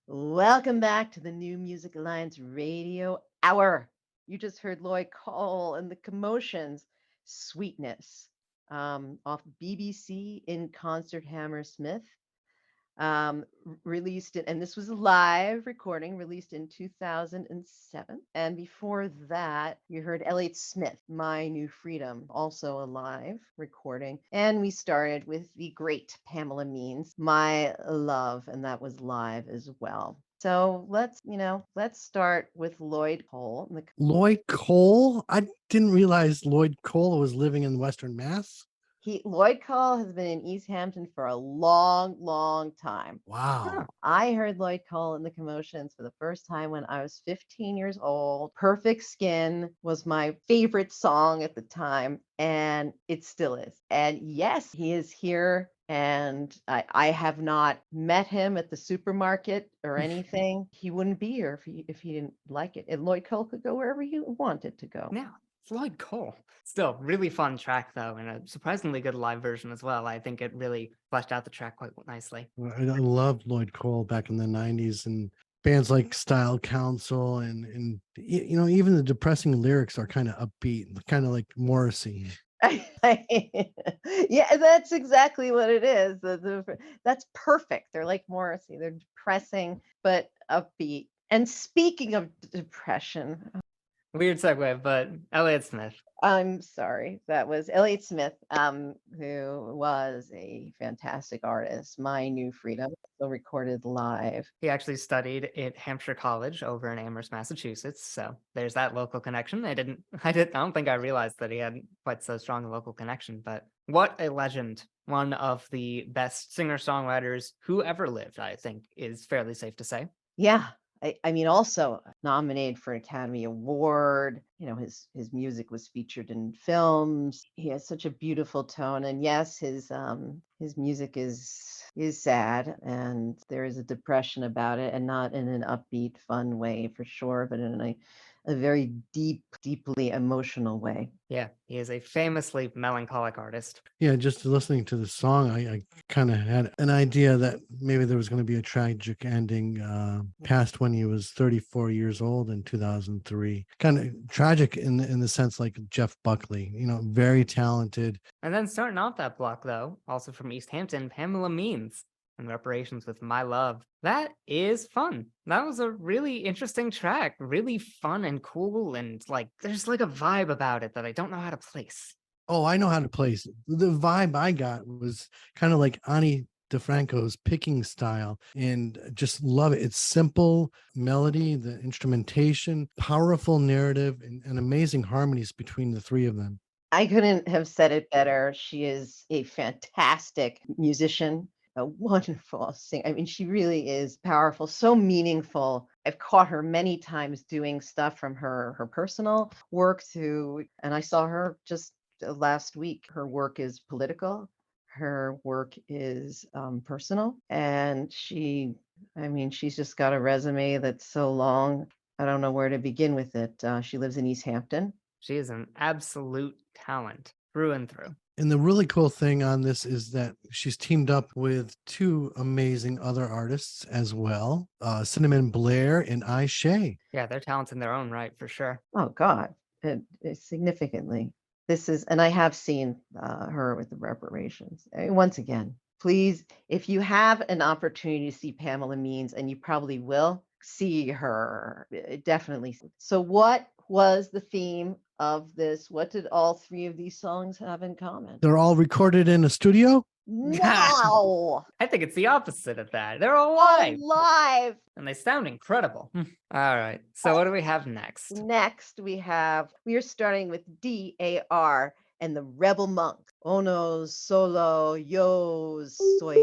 Welcome back to the New Music Alliance Radio Hour. You just heard Lloyd Cole and the Commotions, Sweetness, off BBC in Concert Hammersmith. Released it, and this was a live recording released in 2007. And before that, you heard Elliot Smith, My New Freedom, also a live recording. And we started with the great Pamela Means, My Love, and that was live as well. So let's start with Lloyd Cole. Lloyd Cole? I didn't realize Lloyd Cole was living in Western Mass. Lloyd Cole has been in East Hampton for a long, long time. Wow. I heard Lloyd Cole in the Commotions for the first time when I was 15 years old. Perfect Skin was my favorite song at the time, and it still is. And yes, he is here. And I have not met him at the supermarket or anything. He wouldn't be here if he didn't like it. And Lloyd Cole could go wherever he wanted to go. Yeah. Lloyd Cole. Still, really fun track, though, and a surprisingly good live version as well. I think it really fleshed out the track quite nicely. I loved Lloyd Cole back in the 90s, and bands like Style Council and even the depressing lyrics are kind of upbeat, kind of like Morrissey. Yeah, that's exactly what it is. That's perfect. They're like Morrissey. They're depressing, but upbeat. And speaking of depression, weird segue, but Elliot Smith. I'm sorry. That was Elliot Smith, who was a fantastic artist. My New Freedom, so recorded live. He actually studied at Hampshire College over in Amherst, Massachusetts. So there's that local connection. I don't think I realized that he had quite so strong a local connection, but what a legend. One of the best singer-songwriters who ever lived, I think, is fairly safe to say. Yeah. I mean, also nominated for an Academy Award. His music was featured in films. He has such a beautiful tone, and yes, his music is sad, and there is a depression about it, and not in an upbeat, fun way for sure, but in a very deeply emotional way. Yeah, he is a famously melancholic artist. Yeah, just listening to the song, I kind of had an idea that maybe there was going to be a tragic ending past when he was 34 years old in 2003. Kind of tragic in the sense like Jeff Buckley, very talented. And then starting off that block, though, also from East Hampton, Pamela Means. And reparations with My Love. That is fun. That was a really interesting track. Really fun and cool. And there's like a vibe about it that I don't know how to place. Oh, I know how to place it. The vibe I got was kind of like Ani DeFranco's picking style, and just love it. It's simple melody, the instrumentation, powerful narrative, and amazing harmonies between the three of them. I couldn't have said it better. She is a fantastic musician. A wonderful singer. I mean, she really is powerful, so meaningful. I've caught her many times doing stuff from her personal work and I saw her just last week. Her work is political. Her work is personal, and she's just got a resume that's so long. I don't know where to begin with it. She lives in East Hampton. She is an absolute talent through and through. And the really cool thing on this is that she's teamed up with two amazing other artists as well, Cinnamon Blair and I Shay. Yeah, they're talents in their own right, for sure. Oh, God, significantly. And I have seen her with the reparations. Once again, please, if you have an opportunity to see Pamela Means, and you probably will, see her, definitely. So what was the theme of this? What did all three of these songs have in common? They're all recorded in a studio? No! I think it's the opposite of that. They're all live. Live! And they sound incredible. All right. So what do we have next? Next, we are starting with DAR and the Rebel Monks. Ono solo yo soy.